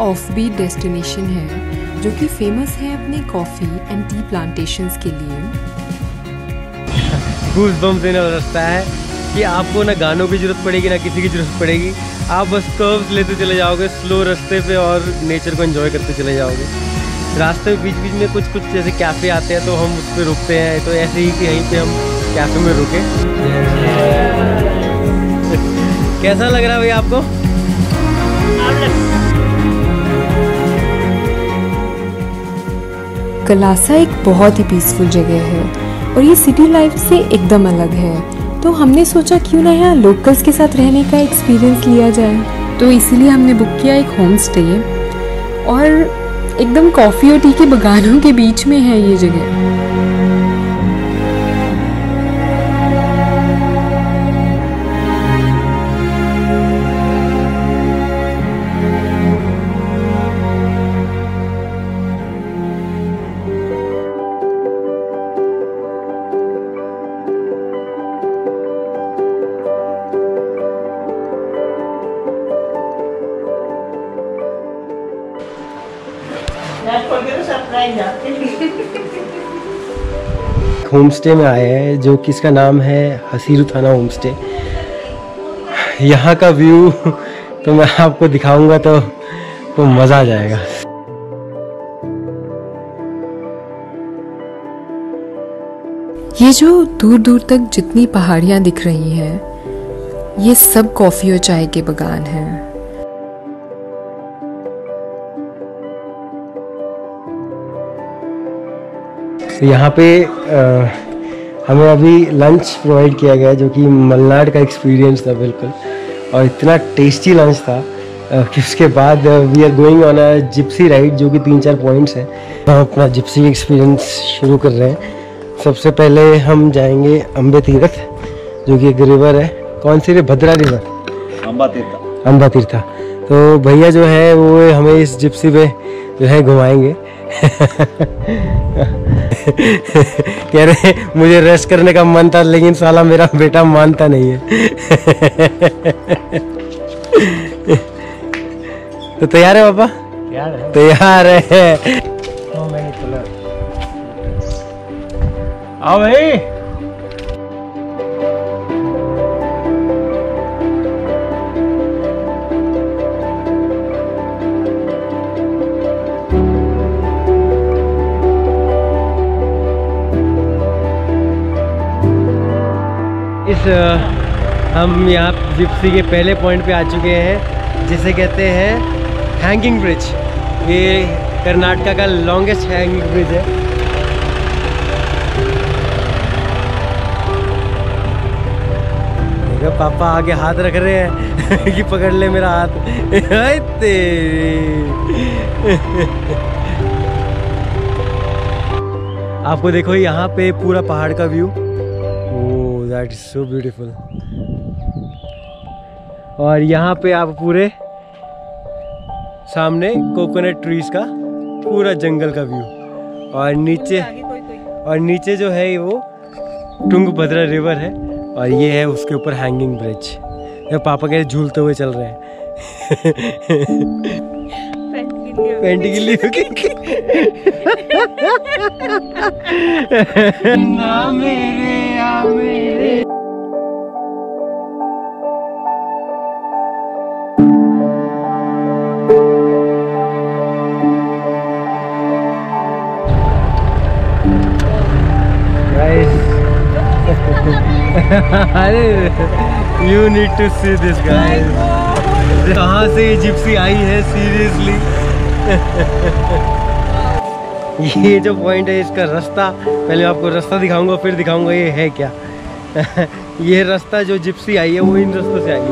Off beat destination है जो कि फेमस है अपने कॉफ़ी एंड टी प्लांटेशंस के लिए। गूज़बम्स देने वाला रास्ता है कि आपको ना गानों की ज़रूरत पड़ेगी ना किसी की ज़रूरत पड़ेगी, आप बस कर्व्स लेते चले जाओगे स्लो रास्ते पे और नेचर को एंजॉय करते चले जाओगे। रास्ते में बीच बीच में कुछ कुछ जैसे कैफ़े आते हैं तो हम उस पर रुकते हैं, तो ऐसे ही कि यहीं पे हम कैफ़े में रुके। कैसा लग रहा है भैया आपको? कलासा एक बहुत ही पीसफुल जगह है और ये सिटी लाइफ से एकदम अलग है, तो हमने सोचा क्यों ना यहाँ लोकल्स के साथ रहने का एक्सपीरियंस लिया जाए। तो इसीलिए हमने बुक किया एक होम स्टे और एकदम कॉफ़ी और टी के बगानों के बीच में है ये जगह। होम स्टे में आए हैं जो कि इसका नाम है हसीरू थाना होम स्टे। यहाँ का व्यू तो मैं आपको दिखाऊंगा तो मज़ा आ जाएगा। ये जो दूर दूर तक जितनी पहाड़ियाँ दिख रही हैं, ये सब कॉफ़ी और चाय के बगान हैं। यहाँ पे हमें अभी लंच प्रोवाइड किया गया जो कि मलनाड का एक्सपीरियंस था बिल्कुल, और इतना टेस्टी लंच था कि उसके बाद we are going on a gypsy ride जो कि 3-4 पॉइंट्स हैं। हम अपना जिप्सी एक्सपीरियंस शुरू कर रहे हैं। सबसे पहले हम जाएंगे अम्बे तीर्थ जो कि एक रिवर है। कौन सी रिवर? भद्रा रिवर, अम्बा तीर्था। तो भैया जो है वो हमें इस जिप्सी पे जो है घुमाएंगे। कह रहे मुझे रेस्ट करने का मन था लेकिन साला मेरा बेटा मानता नहीं है। तो तैयार है पापा? तैयार है। आओ भाई। हम यहाँ जिप्सी के पहले पॉइंट पे आ चुके हैं जिसे कहते हैं हैंगिंग ब्रिज। ये कर्नाटका का लॉन्गेस्ट हैंगिंग ब्रिज है। देखो पापा आगे हाथ रख रहे हैं कि पकड़ ले मेरा हाथ। आपको देखो यहाँ पे पूरा पहाड़ का view. That is so beautiful। और यहाँ पे आप पूरे सामने कोकोनट ट्रीज का पूरा जंगल का व्यू, और नीचे जो है वो तुंगभद्रा रिवर है, और ये है उसके ऊपर हैंगिंग ब्रिज। ये पापा के झूलते हुए चल रहे हैं। पैंट गिल्ली ना मेरे आ मेरे। You need to see this guys। कहाँ से ये जिप्सी आई है सीरियसली। ये जो पॉइंट है इसका रास्ता, पहले आपको रास्ता दिखाऊंगा फिर दिखाऊंगा ये है क्या। ये रास्ता जो जिप्सी आई है वो इन रास्तों से आई है।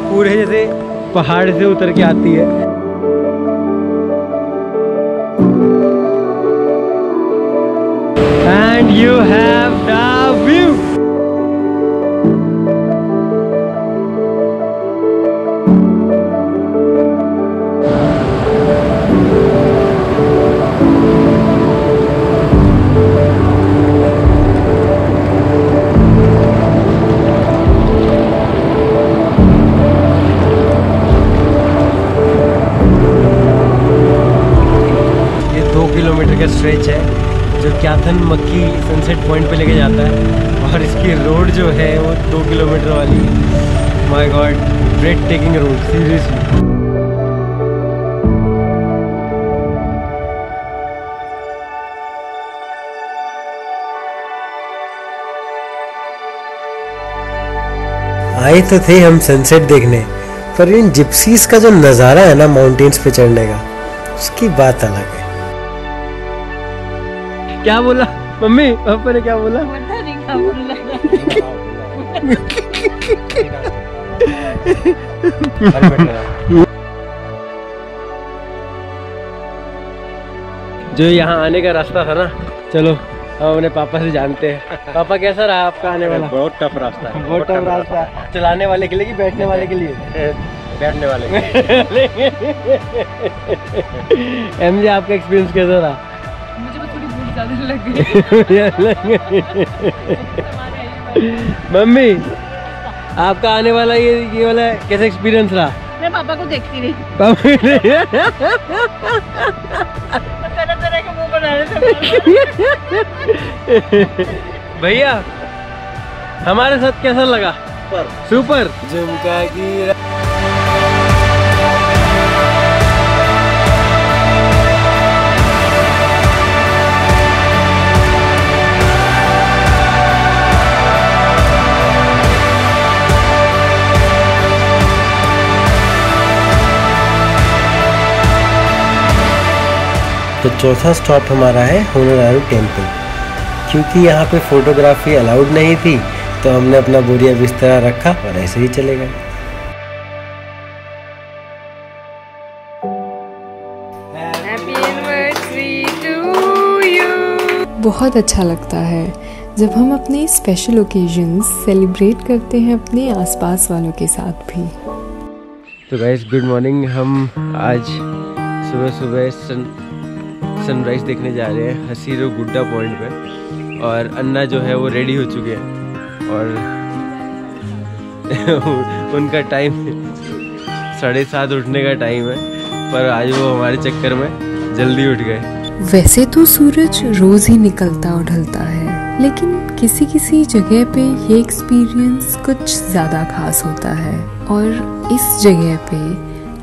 पूरे जैसे पहाड़ से उतर के आती है। And you have the view। Stretch है जो क्याथन मक्की सनसेट पॉइंट पे लेके जाता है, और इसकी रोड जो है वो 2 किलोमीटर वाली है। My god, breathtaking road, seriously. आए तो थे हम सनसेट देखने, पर इन जिप्सीज का जो नज़ारा है ना माउंटेन्स पे चढ़ने का, उसकी बात अलग है। क्या बोला मम्मी? पापा ने क्या बोला? जो यहाँ आने का रास्ता था ना, चलो हम अपने पापा से जानते हैं। पापा कैसा रहा आपका आने वाला? बहुत टफ रास्ता है। बहुत टफ रास्ता। चलाने वाले के लिए कि बैठने वाले के लिए? बैठने वाले के लिए। एमजे आपका एक्सपीरियंस कैसा रहा? मुझे बस थोड़ी भूख ज़्यादा लग गई। मम्मी आपका आने वाला ये वाला कैसा एक्सपीरियंस रहा? मैं पापा को देखती रही। भैया हमारे साथ कैसा लगा? सुपर। झुमका गिरा। तो चौथा स्टॉप हमारा है होनोरारू टेम्पल। क्योंकि यहाँ पे फोटोग्राफी अलाउड नहीं थी तो हमने अपना बोरिया बिस्तरा रखा और ऐसे ही चले गए। बहुत अच्छा लगता है जब हम अपने स्पेशल ओकेजन्स सेलिब्रेट करते हैं अपने आसपास वालों के साथ भी। तो गाइस गुड मॉर्निंग। हम आज सुबह सुबह सनराइज देखने जा रहे हैं हसीरो गुड्डा पॉइंट पे, और अन्ना जो है वो रेडी हो चुके हैं और उनका टाइम 7:30 उठने का टाइम है, पर आज वो हमारे चक्कर में जल्दी उठ गए। वैसे तो सूरज रोज ही निकलता और ढलता है, लेकिन किसी किसी जगह पे ये एक्सपीरियंस कुछ ज़्यादा खास होता है, और इस जगह पे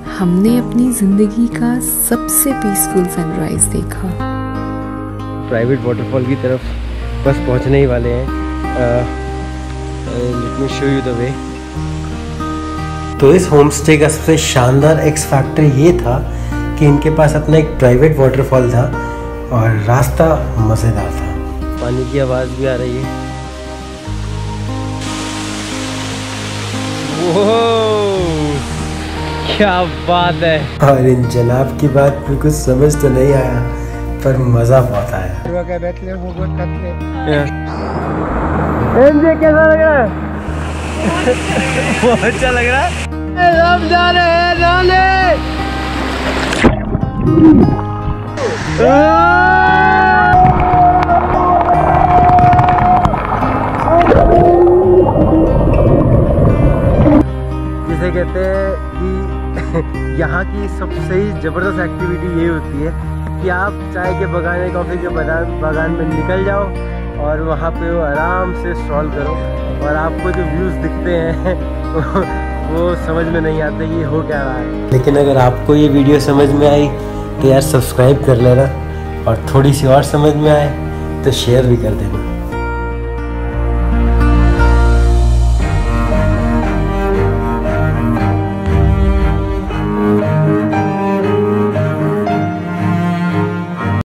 हमने अपनी ज़िंदगी का सबसे पीसफुल सनराइज देखा। प्राइवेट वाटरफॉल की तरफ बस पहुंचने ही वाले हैं। Let me show you the way. तो इस होम स्टे का सबसे शानदार एक्स फैक्टर ये था कि इनके पास अपना एक प्राइवेट वाटरफॉल था और रास्ता मज़ेदार था। पानी की आवाज़ भी आ रही है। क्या बात है। और इन जनाब की बात में कुछ समझ तो नहीं आया, पर मजा बहुत आया। कैसा लग रहा है? बहुत अच्छा लग रहा है। हम जा रहे हैं जाने। जिसे कहते हैं कि यहाँ की सबसे ज़बरदस्त एक्टिविटी ये होती है कि आप चाय के बगान या कॉफ़ी के बागान में निकल जाओ और वहाँ पे वो आराम से स्ट्रॉल करो, और आपको जो व्यूज़ दिखते हैं वो समझ में नहीं आते कि हो क्या रहा है। लेकिन अगर आपको ये वीडियो समझ में आई तो यार सब्सक्राइब कर लेना, और थोड़ी सी और समझ में आए तो शेयर भी कर देना।